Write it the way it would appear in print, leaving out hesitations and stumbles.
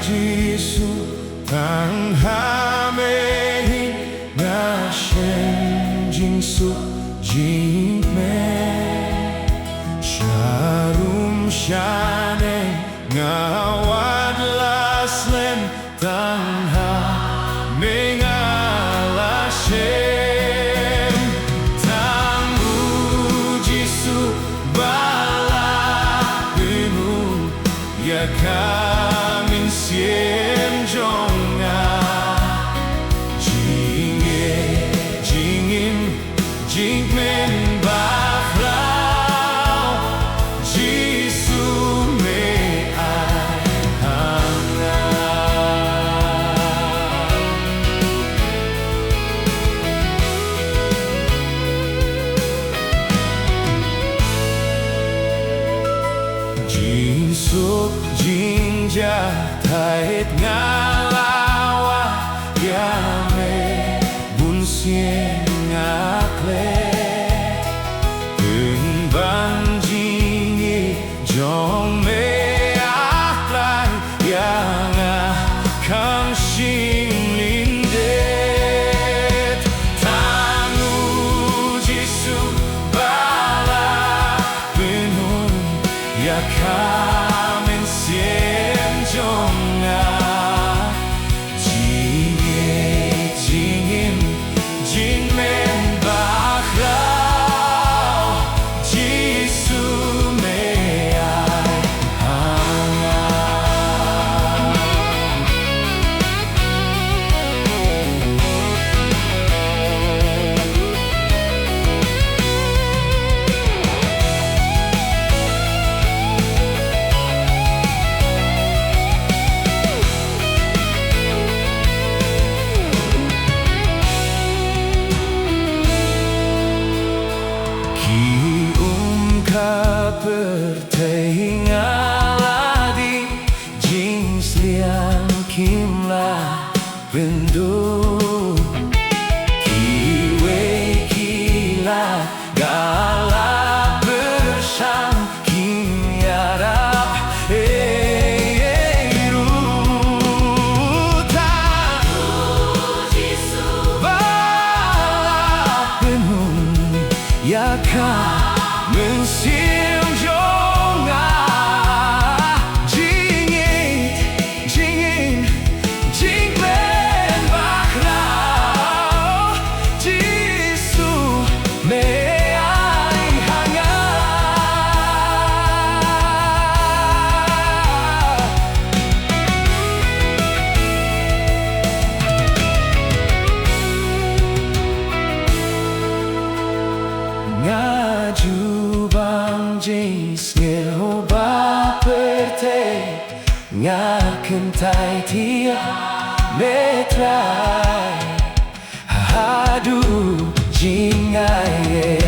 Giêsu thang hame na shen jing su jing me sharum shane ngawad laslen thang hame ngala shen thang u Giêsu bala binu ya kamin sien jonga jinge jingin jingmen bakhrao Giêsu me ai hanga jin suk jin ja thait ngalawa ya me bun sien ngakle từng ban jingi jong me aklai ya nga kang shin lindet tangu Giêsu bala benun ya kamen sien jonga jinge jingin jingmen bakhrao Giêsu me ai hanga pertengah jings liang kimla bendu kiwe kila gala bersam kinyarap rutan Giêsu balap benun yaka mensim jonga jingin jingin jingmen bakhrao Giêsu me ai hanga ngaju bang jis ngehoba perte ngakentai tia metrai hadu jingai